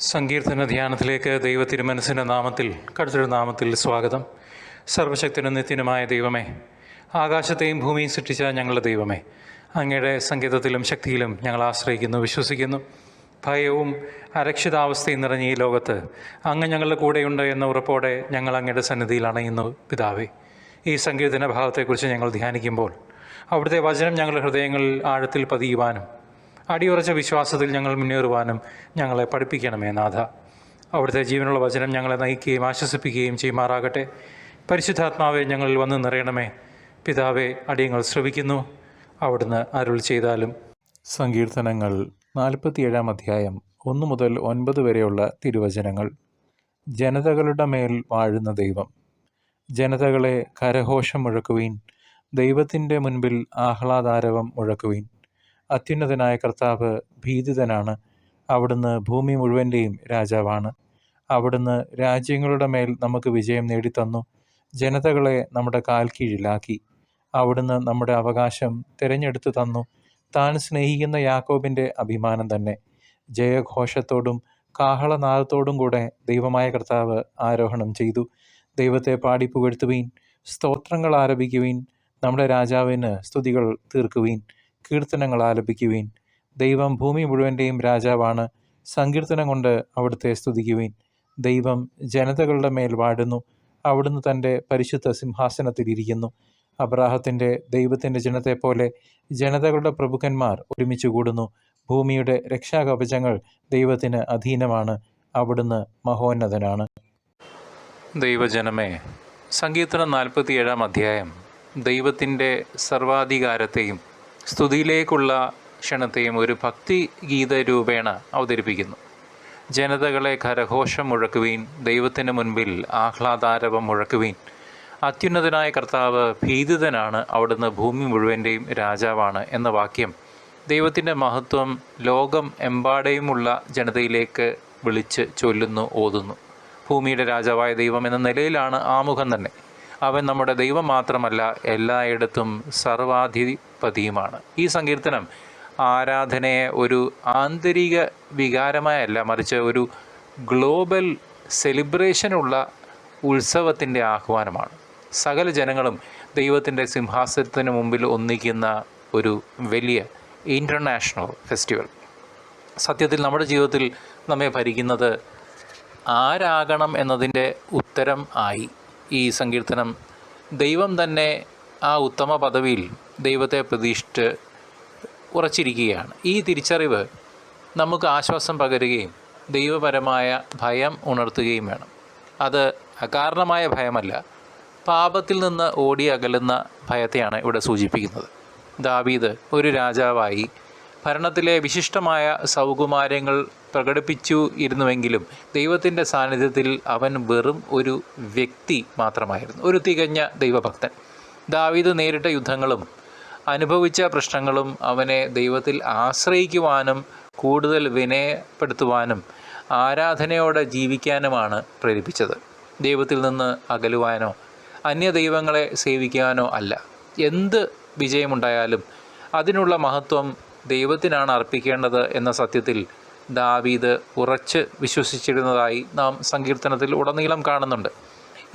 സങ്കീർത്തന ധ്യാനത്തിലേക്ക് ദൈവത്തിരുമനസ്സിൻ്റെ നാമത്തിൽ കടുത്തൊരു നാമത്തിൽ സ്വാഗതം. സർവശക്തനും നിത്യനുമായ ദൈവമേ, ആകാശത്തെയും ഭൂമിയും സൃഷ്ടിച്ച ഞങ്ങളുടെ ദൈവമേ, അങ്ങയുടെ സംഗീതത്തിലും ശക്തിയിലും ഞങ്ങൾ ആശ്രയിക്കുന്നു, വിശ്വസിക്കുന്നു. ഭയവും അരക്ഷിതാവസ്ഥയും നിറഞ്ഞ ഈ ലോകത്ത് അങ്ങ് ഞങ്ങളുടെ കൂടെയുണ്ട് എന്ന ഉറപ്പോടെ ഞങ്ങൾ അങ്ങയുടെ സന്നിധിയിൽ അണയുന്നു പിതാവേ. ഈ സങ്കീർത്തന ഭാഗത്തെക്കുറിച്ച് ഞങ്ങൾ ധ്യാനിക്കുമ്പോൾ അവിടുത്തെ വചനം ഞങ്ങളുടെ ഹൃദയങ്ങളിൽ ആഴത്തിൽ പതിയുവാനും അടിയുറച്ച വിശ്വാസത്തിൽ ഞങ്ങൾ മുന്നേറുവാനും ഞങ്ങളെ പഠിപ്പിക്കണമേ നാഥ. അവിടുത്തെ ജീവനുള്ള വചനം ഞങ്ങളെ നയിക്കുകയും ആശ്വസിപ്പിക്കുകയും ചെയ്യുമാറാകട്ടെ. പരിശുദ്ധാത്മാവെ ഞങ്ങളിൽ വന്ന് നിറയണമേ. പിതാവെ, അടിയങ്ങൾ ശ്രവിക്കുന്നു, അവിടുന്ന് അരുൾ ചെയ്താലും. സങ്കീർത്തനങ്ങൾ 47 അധ്യായം 1 മുതൽ 9 വരെയുള്ള തിരുവചനങ്ങൾ. ജനതകളുടെ മേൽ വാഴുന്ന ദൈവം. ജനതകളെ കരഘോഷം മുഴക്കുവീൻ, ദൈവത്തിൻ്റെ മുൻപിൽ ആഹ്ലാദാരവം മുഴക്കുവീൻ. അത്യുന്നതനായ കർത്താവ് ഭീതിതനാണ്. അവിടുന്ന് ഭൂമി മുഴുവൻ്റെയും രാജാവാണ്. അവിടുന്ന് രാജ്യങ്ങളുടെ മേൽ നമുക്ക് വിജയം നേടിത്തന്നു, ജനതകളെ നമ്മുടെ കാൽ കീഴിലാക്കി. അവിടുന്ന് നമ്മുടെ അവകാശം തിരഞ്ഞെടുത്തു തന്നു, താൻ സ്നേഹിക്കുന്ന യാക്കോബിൻ്റെ അഭിമാനം തന്നെ. ജയഘോഷത്തോടും കാഹളനാദത്തോടും കൂടെ ദൈവമായ കർത്താവ് ആരോഹണം ചെയ്തു. ദൈവത്തെ പാടി പുകഴ്ത്തുവീൻ, സ്തോത്രങ്ങൾ ആലപിക്കുവീൻ. നമ്മുടെ രാജാവിന് സ്തുതികൾ തീർക്കുവീൻ, കീർത്തനങ്ങൾ ആലപിക്കുവീൻ. ദൈവം ഭൂമി മുഴുവൻ്റെയും രാജാവാണ്. സങ്കീർത്തനം കൊണ്ട് അവിടുത്തെ സ്തുതിക്കുവീൻ. ദൈവം ജനതകളുടെ മേൽ വാഴുന്നു, അവിടുന്ന് തൻ്റെ പരിശുദ്ധ സിംഹാസനത്തിലിരിക്കുന്നു. അബ്രാഹത്തിൻ്റെ ദൈവത്തിൻ്റെ ജനത്തെപ്പോലെ ജനതകളുടെ പ്രഭുക്കന്മാർ ഒരുമിച്ച് കൂടുന്നു. ഭൂമിയുടെ രക്ഷാകവചങ്ങൾ ദൈവത്തിന് അധീനമാണ്. അവിടുന്ന് മഹോന്നതനാണ്. ദൈവജനമേ, സങ്കീർത്തനം 47 അധ്യായം ദൈവത്തിൻ്റെ സർവാധികാരത്തെയും സ്തുതിയിലേക്കുള്ള ക്ഷണത്തെയും ഒരു ഭക്തി ഗീത രൂപേണ അവതരിപ്പിക്കുന്നു. ജനതകളെ കരഘോഷം മുഴക്കുവീൻ, ദൈവത്തിന് മുൻപിൽ ആഹ്ലാദാരവം മുഴക്കുവീൻ. അത്യുന്നതനായ കർത്താവ് ഭീതിതനാണ്, അവിടുന്ന് ഭൂമി മുഴുവൻ്റെയും രാജാവാണ് എന്ന വാക്യം ദൈവത്തിൻ്റെ മഹത്വം ലോകം എമ്പാടെയുമുള്ള ജനതയിലേക്ക് വിളിച്ച് ചൊല്ലുന്നു, ഓതുന്നു. ഭൂമിയുടെ രാജാവായ ദൈവം എന്ന നിലയിലാണ് ആമുഖം തന്നെ. അവൻ നമ്മുടെ ദൈവം മാത്രമല്ല, എല്ലായിടത്തും സർവാധിപതിയുമാണ്. ഈ സങ്കീർത്തനം ആരാധനയെ ഒരു ആന്തരിക വികാരമായല്ല, മറിച്ച് ഒരു ഗ്ലോബൽ സെലിബ്രേഷനുള്ള ഉത്സവത്തിൻ്റെ ആഹ്വാനമാണ്. സകല ജനങ്ങളും ദൈവത്തിൻ്റെ സിംഹാസനത്തിന് മുമ്പിൽ ഒന്നിക്കുന്ന ഒരു വലിയ ഇൻ്റർനാഷണൽ ഫെസ്റ്റിവൽ. സത്യത്തിൽ നമ്മുടെ ജീവിതത്തിൽ നമ്മെ ഭരിക്കുന്നത് ആരാകണം എന്നതിൻ്റെ ഉത്തരം ആയി ഈ സങ്കീർത്തനം. ദൈവം തന്നെ ആ ഉത്തമ പദവിയിൽ ദൈവത്തെ പ്രതീക്ഷിച്ച് ഉറച്ചിരിക്കുകയാണ്. ഈ തിരിച്ചറിവ് നമുക്ക് ആശ്വാസം പകരുകയും ദൈവപരമായ ഭയം ഉണർത്തുകയും വേണം. അത് അകാരണമായ ഭയമല്ല, പാപത്തിൽ നിന്ന് ഓടി അകലുന്ന ഭയത്തെയാണ് ഇവിടെ സൂചിപ്പിക്കുന്നത്. ദാവീദ് ഒരു രാജാവായി ഭരണത്തിലെ വിശിഷ്ടമായ സൗകുമാര്യങ്ങൾ പ്രകടിപ്പിച്ചു ഇരുന്നുവെങ്കിലും ദൈവത്തിൻ്റെ സാന്നിധ്യത്തിൽ അവൻ വെറും ഒരു വ്യക്തി മാത്രമായിരുന്നു, ഒരു തികഞ്ഞ ദൈവഭക്തൻ. ദാവീദ് നേരിട്ട യുദ്ധങ്ങളും അനുഭവിച്ച പ്രശ്നങ്ങളും അവനെ ദൈവത്തിൽ ആശ്രയിക്കുവാനും കൂടുതൽ വിനയപ്പെടുത്തുവാനും ആരാധനയോടെ ജീവിക്കാനുമാണ് പ്രേരിപ്പിച്ചത്. ദൈവത്തിൽ നിന്ന് അകലുവാനോ അന്യ ദൈവങ്ങളെ സേവിക്കാനോ അല്ല. എന്ത് വിജയമുണ്ടായാലും അതിനുള്ള മഹത്വം ദൈവത്തിനാണ് അർപ്പിക്കേണ്ടത് എന്ന സത്യത്തിൽ ദാവീദ് ഉറച്ച് വിശ്വസിച്ചിരുന്നതായി നാം സങ്കീർത്തനത്തിൽ ഉടനീളം കാണുന്നുണ്ട്.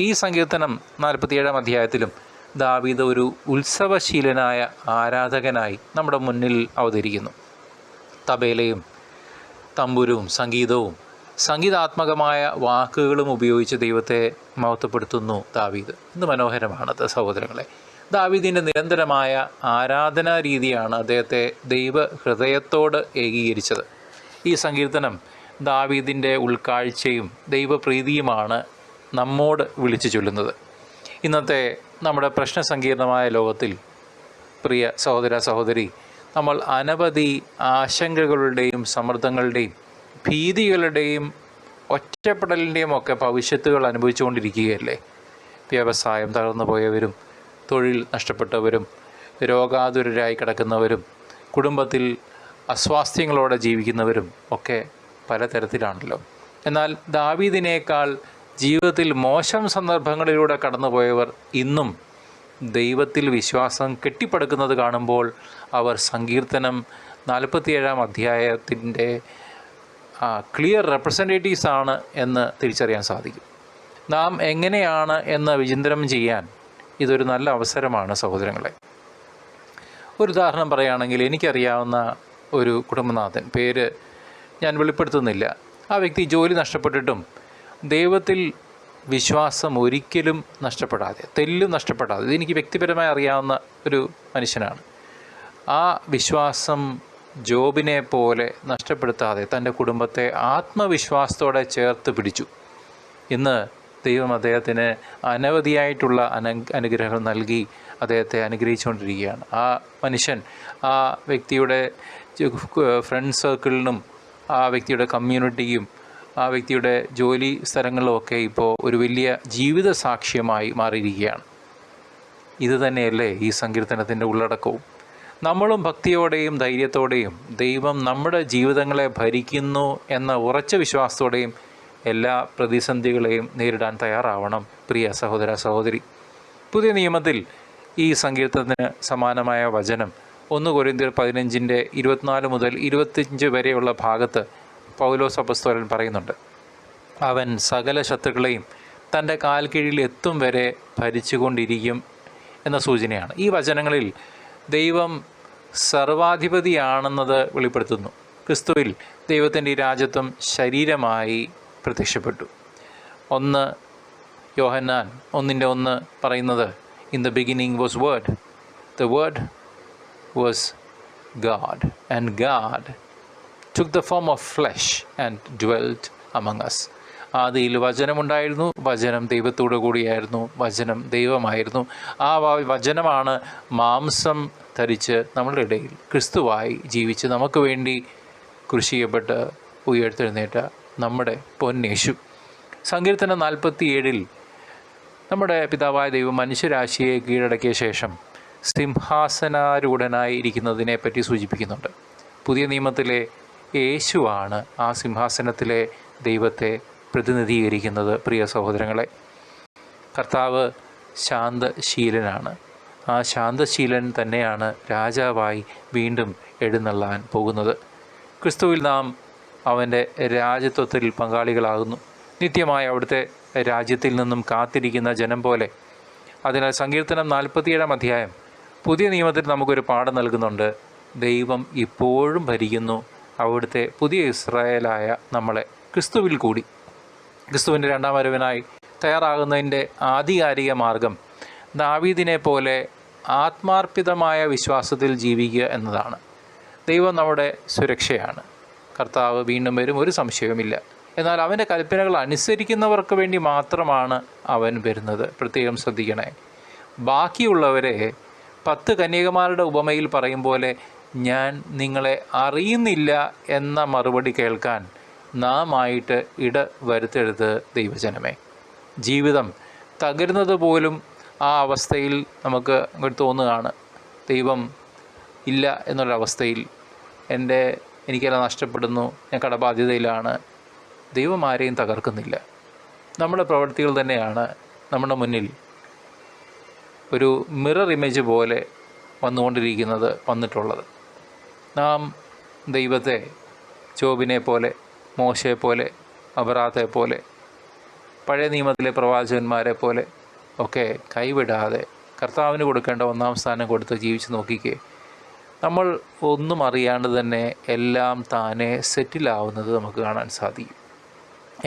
ഈ സങ്കീർത്തനം 47 അധ്യായത്തിലും ദാവീദ് ഒരു ഉത്സവശീലനായ ആരാധകനായി നമ്മുടെ മുന്നിൽ അവതരിക്കുന്നു. തബേലയും തമ്പുരും സംഗീതവും സംഗീതാത്മകമായ വാക്കുകളും ഉപയോഗിച്ച് ദൈവത്തെ മഹത്വപ്പെടുത്തുന്നു ദാവീദ്. ഇന്ന് മനോഹരമാണത് സഹോദരങ്ങളെ. ദാവീദിൻ്റെ നിരന്തരമായ ആരാധനാ രീതിയാണ് അദ്ദേഹത്തെ ദൈവ ഹൃദയത്തോട് ഏകീകരിച്ചത്. ഈ സങ്കീർത്തനം ദാവീദിൻ്റെ ഉൾക്കാഴ്ചയും ദൈവപ്രീതിയുമാണ് നമ്മോട് വിളിച്ചു ചൊല്ലുന്നത്. ഇന്നത്തെ നമ്മുടെ പ്രശ്നസങ്കീർണമായ ലോകത്തിൽ പ്രിയ സഹോദര സഹോദരി, നമ്മൾ അനവധി ആശങ്കകളുടെയും സമ്മർദ്ദങ്ങളുടെയും ഭീതികളുടെയും ഒറ്റപ്പെടലിൻ്റെയും ഒക്കെ ഭവിഷ്യത്തുകൾ അനുഭവിച്ചുകൊണ്ടിരിക്കുകയല്ലേ. വ്യവസായം തകർന്നു പോയവരും തൊഴിൽ നഷ്ടപ്പെട്ടവരും രോഗാതുരരായി കിടക്കുന്നവരും കുടുംബത്തിൽ അസ്വാസ്ഥ്യങ്ങളോടെ ജീവിക്കുന്നവരും ഒക്കെ പലതരത്തിലാണല്ലോ. എന്നാൽ ദാവീദിനേക്കാൾ ജീവിതത്തിൽ മോശം സന്ദർഭങ്ങളിലൂടെ കടന്നുപോയവർ ഇന്നും ദൈവത്തിൽ വിശ്വാസം കെട്ടിപ്പടുക്കുന്നത് കാണുമ്പോൾ അവർ സങ്കീർത്തനം 47 അധ്യായത്തിൻ്റെ ക്ലിയർ റെപ്രസെൻറ്റേറ്റീവ്സ് ആണ് എന്ന് തിരിച്ചറിയാൻ സാധിക്കും. നാം എങ്ങനെയാണ് എന്ന് വിചിന്തനം ചെയ്യാൻ ഇതൊരു നല്ല അവസരമാണ് സഹോദരങ്ങളെ. ഒരു ഉദാഹരണം പറയുകയാണെങ്കിൽ, എനിക്കറിയാവുന്ന ഒരു കുടുംബനാഥൻ, പേര് ഞാൻ വെളിപ്പെടുത്തുന്നില്ല. ആ വ്യക്തി ജോലി നഷ്ടപ്പെട്ടിട്ടും ദൈവത്തിൽ വിശ്വാസം ഒരിക്കലും നഷ്ടപ്പെടാതെ, തെല്ലും നഷ്ടപ്പെടാതെ, ഇതെനിക്ക് വ്യക്തിപരമായി അറിയാവുന്ന ഒരു മനുഷ്യനാണ്. ആ വിശ്വാസം ജോബിനെ പോലെ നഷ്ടപ്പെടുത്താതെ തൻ്റെ കുടുംബത്തെ ആത്മവിശ്വാസത്തോടെ ചേർത്ത് പിടിച്ചു. ഇന്ന് ദൈവം അദ്ദേഹത്തിന് അനവധിയായിട്ടുള്ള അനുഗ്രഹങ്ങൾ നൽകി അദ്ദേഹത്തെ അനുഗ്രഹിച്ചുകൊണ്ടിരിക്കുകയാണ്. ആ മനുഷ്യൻ ആ വ്യക്തിയുടെ ഫ്രണ്ട് സർക്കിളിനും ആ വ്യക്തിയുടെ കമ്മ്യൂണിറ്റിയും ആ വ്യക്തിയുടെ ജോലി സ്ഥലങ്ങളിലുമൊക്കെ ഇപ്പോൾ ഒരു വലിയ ജീവിത സാക്ഷ്യമായി മാറിയിരിക്കുകയാണ്. ഇത് തന്നെയല്ലേ ഈ സങ്കീർത്തനത്തിൻ്റെ ഉള്ളടക്കവും. നമ്മളും ഭക്തിയോടെയും ധൈര്യത്തോടെയും ദൈവം നമ്മുടെ ജീവിതങ്ങളെ ഭരിക്കുന്നു എന്ന ഉറച്ച വിശ്വാസത്തോടെയും എല്ലാ പ്രതിസന്ധികളെയും നേരിടാൻ തയ്യാറാവണം പ്രിയ സഹോദര സഹോദരി. പുതിയ നിയമത്തിൽ ഈ സങ്കീർത്തനത്തിന് സമാനമായ വചനം 1 കൊരിന്ത്യർ 15:24 മുതൽ 25 വരെയുള്ള ഭാഗത്ത് പൗലോസ് അപ്പോസ്തലൻ പറയുന്നുണ്ട്. അവൻ സകല ശത്രുക്കളെയും തൻ്റെ കാൽ കീഴിൽ എത്തും വരെ ഭരിച്ചുകൊണ്ടിരിക്കും എന്ന സൂചനയാണ്. ഈ വചനങ്ങളിൽ ദൈവം സർവാധിപതിയാണെന്നത് വെളിപ്പെടുത്തുന്നു. ക്രിസ്തുവിൽ ദൈവത്തിൻ്റെ ഈ രാജ്യത്വം ശരീരമായി പ്രത്യക്ഷപ്പെട്ടു. 1 യോഹന്നാൻ 1:1 പറയുന്നത്, in the beginning was word, the word was God and God took the form of flesh and dwelt among us. ആദിയിൽ വചനമുണ്ടായിരുന്നു, വചനം ദൈവത്തോടു കൂടിയായിരുന്നു, വചനം ദൈവമായിരുന്നു. ആ വചനമാണ് മാംസം ധരിച്ച് നമ്മളുടെ ഇടയിൽ ക്രിസ്തുവായി ജീവിച്ച് നമുക്ക് വേണ്ടി ക്രൂശിക്കപ്പെട്ട് ഉയർത്തെഴുന്നേറ്റ നമ്മുടെ പൊന്നേശു. സങ്കീർത്തനം 47 നമ്മുടെ പിതാവായ ദൈവം മനുഷ്യരാശിയെ കീഴടക്കിയ ശേഷം സിംഹാസനാരൂഢനായി ഇരിക്കുന്നതിനെ പറ്റി സൂചിപ്പിക്കുന്നുണ്ട്. പുതിയ നിയമത്തിലെ യേശുവാണ് ആ സിംഹാസനത്തിലെ ദൈവത്തെ പ്രതിനിധീകരിക്കുന്നത്. പ്രിയ സഹോദരങ്ങളെ, കർത്താവ് ശാന്തശീലനാണ്. ആ ശാന്തശീലൻ തന്നെയാണ് രാജാവായി വീണ്ടും എഴുന്നള്ളാൻ പോകുന്നത്. ക്രിസ്തുവിൽ നാം അവൻ്റെ രാജ്യത്വത്തിൽ പങ്കാളികളാകുന്നു, നിത്യമായ അവിടുത്തെ രാജ്യത്തിൽ നിന്നും കാത്തിരിക്കുന്ന ജനം പോലെ. അതിനാൽ സങ്കീർത്തനം 47 അധ്യായം പുതിയ നിയമത്തിൽ നമുക്കൊരു പാഠം നൽകുന്നുണ്ട്. ദൈവം ഇപ്പോഴും ഭരിക്കുന്നു, അവിടുത്തെ പുതിയ ഇസ്രായേലായ നമ്മളെ ക്രിസ്തുവിൽ കൂടി. ക്രിസ്തുവിൻ്റെ രണ്ടാം വരവിനായി തയ്യാറാകുന്നതിൻ്റെ ആധികാരിക മാർഗം ദാവീദിനെ പോലെ ആത്മാർപ്പിതമായ വിശ്വാസത്തിൽ ജീവിക്കുക എന്നതാണ്. ദൈവം നമ്മുടെ സുരക്ഷയാണ്. കർത്താവ് വീണ്ടും വരും, ഒരു സംശയവുമില്ല. എന്നാൽ അവൻ്റെ കൽപ്പനകൾ അനുസരിക്കുന്നവർക്ക് വേണ്ടി മാത്രമാണ് അവൻ വരുന്നത്. പ്രത്യേകം ശ്രദ്ധിക്കണേ. ബാക്കിയുള്ളവരെ 10 കന്യകമാരുടെ ഉപമയിൽ പറയും പോലെ ഞാൻ നിങ്ങളെ അറിയുന്നില്ല എന്ന മറുപടി കേൾക്കാൻ നാം ആയിട്ട് ഇട വരുത്തരുത് ദൈവജനമേ. ജീവിതം തകരുന്നത് പോലും ആ അവസ്ഥയിൽ നമുക്ക് അങ്ങോട്ട് തോന്നുകയാണ്. ദൈവം ഇല്ല എന്നുള്ളൊരവസ്ഥയിൽ എനിക്കെല്ലാം നഷ്ടപ്പെടുന്നു, ഞാൻ കടബാധ്യതയിലാണ്. ദൈവം ആരെയും തകർക്കുന്നില്ല. നമ്മുടെ പ്രവൃത്തികൾ തന്നെയാണ് നമ്മുടെ മുന്നിൽ ഒരു മിറർ ഇമേജ് പോലെ വന്നിട്ടുള്ളത്. നാം ദൈവത്തെ ജോബിനെ പോലെ, മോശയെ പോലെ, അബ്രാത്തെ പോലെ, പഴയ നിയമത്തിലെ പ്രവാചകന്മാരെ പോലെ ഒക്കെ കൈവിടാതെ കർത്താവിന് കൊടുക്കേണ്ട 1-ാം സ്ഥാനം കൊടുത്ത് ജീവിച്ച് നോക്കിക്കേ. നമ്മൾ ഒന്നും അറിയാണ്ട് തന്നെ എല്ലാം താനെ സെറ്റിലാവുന്നത് നമുക്ക് കാണാൻ സാധിക്കും.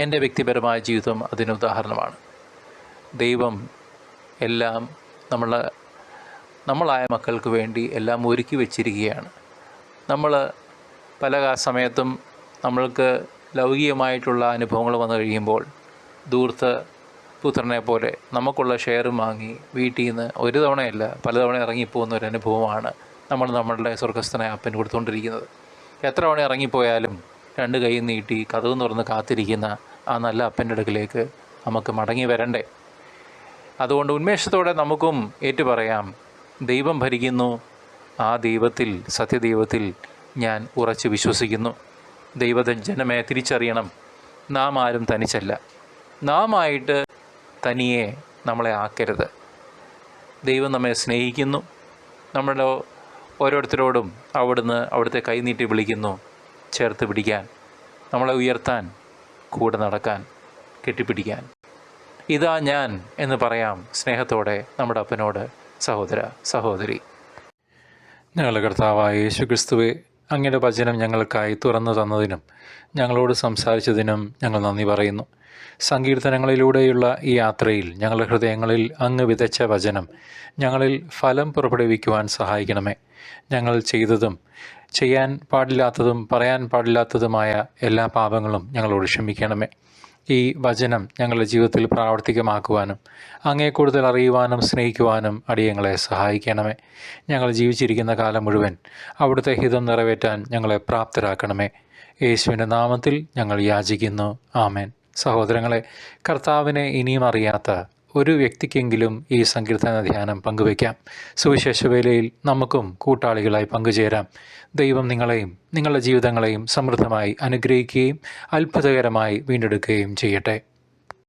എൻ്റെ വ്യക്തിപരമായ ജീവിതം അതിന് ഉദാഹരണമാണ്. ദൈവം എല്ലാം നമ്മളായ മക്കൾക്ക് വേണ്ടി എല്ലാം ഒരുക്കി വച്ചിരിക്കുകയാണ്. നമ്മൾ പല സമയത്തും നമ്മൾക്ക് ലൗകികമായിട്ടുള്ള അനുഭവങ്ങൾ വന്നു കഴിയുമ്പോൾ ധൂർത്ത് പുത്രനെ പോലെ നമുക്കുള്ള ഷെയറും വാങ്ങി വീട്ടിൽ നിന്ന് ഒരു തവണയല്ല പലതവണ ഇറങ്ങിപ്പോകുന്ന ഒരു അനുഭവമാണ് നമ്മളുടെ സ്വർഗസ്ഥനായ അപ്പൻ കൊടുത്തുകൊണ്ടിരിക്കുന്നത്. എത്ര തവണ ഇറങ്ങിപ്പോയാലും 2 കൈ നീട്ടി കതക് തുറന്ന് കാത്തിരിക്കുന്ന ആ നല്ല അപ്പൻ്റെ അടുക്കിലേക്ക് നമുക്ക് മടങ്ങി വരണ്ടേ. അതുകൊണ്ട് ഉന്മേഷത്തോടെ നമുക്കും ഏറ്റുപറയാം, ദൈവം ഭരിക്കുന്നു, ആ ദൈവത്തിൽ, സത്യദൈവത്തിൽ ഞാൻ ഉറച്ച് വിശ്വസിക്കുന്നു. ദൈവജനമേ തിരിച്ചറിയണം, നാം ആരും തനിച്ചല്ല. നാം ആയിട്ട് തനിയെ നമ്മളെ ആക്കരുത്. ദൈവം നമ്മെ സ്നേഹിക്കുന്നു. നമ്മുടെ ഓരോരുത്തരോടും അവിടുത്തെ കൈനീട്ടി വിളിക്കുന്നു ചേർത്ത് പിടിക്കാൻ. നമ്മളെ ഉയർത്താൻ, കൂടെ നടക്കാൻ, കെട്ടിപ്പിടിക്കാൻ. ഇതാ ഞാൻ എന്ന് പറയാം സ്നേഹത്തോടെ നമ്മുടെ അപ്പനോട്. സഹോദര, സഹോദരി, ഞങ്ങളുടെ കർത്താവായ യേശു ക്രിസ്തുവെ, അങ്ങയുടെ വചനം ഞങ്ങൾക്കായി തുറന്നു തന്നതിനും ഞങ്ങളോട് സംസാരിച്ചതിനും ഞങ്ങൾ നന്ദി പറയുന്നു. സങ്കീർത്തനങ്ങളിലൂടെയുള്ള ഈ യാത്രയിൽ ഞങ്ങളുടെ ഹൃദയങ്ങളിൽ അങ്ങ് വിതച്ച വചനം ഞങ്ങളിൽ ഫലം പുറപ്പെടുവിക്കുവാൻ സഹായിക്കണമേ. ഞങ്ങൾ ചെയ്തതും ചെയ്യാൻ പാടില്ലാത്തതും പറയാൻ പാടില്ലാത്തതുമായ എല്ലാ പാപങ്ങളും ഞങ്ങളോട് ക്ഷമിക്കണമേ. ഈ വചനം ഞങ്ങളുടെ ജീവിതത്തിൽ പ്രാവർത്തികമാക്കുവാനും അങ്ങയെ കൂടുതൽ അറിയുവാനും സ്നേഹിക്കുവാനും അടിയങ്ങളെ സഹായിക്കണമേ. ഞങ്ങൾ ജീവിച്ചിരിക്കുന്ന കാലം മുഴുവൻ അവിടുത്തെ ഹിതം നിറവേറ്റാൻ ഞങ്ങളെ പ്രാപ്തരാക്കണമേ. യേശുവിൻ്റെ നാമത്തിൽ ഞങ്ങൾ യാചിക്കുന്നു. ആമേൻ. സഹോദരങ്ങളെ, കർത്താവിനെ ഇനിയും അറിയാത്ത ഒരു വ്യക്തിക്കെങ്കിലും ഈ സങ്കീർത്തന ധ്യാനം പങ്കുവയ്ക്കാം. സുവിശേഷ വേലയിൽ നമുക്കും കൂട്ടാളികളായി പങ്കുചേരാം. ദൈവം നിങ്ങളെയും നിങ്ങളുടെ ജീവിതങ്ങളെയും സമൃദ്ധമായി അനുഗ്രഹിക്കുകയും അത്ഭുതകരമായി വീണ്ടെടുക്കുകയും ചെയ്യട്ടെ.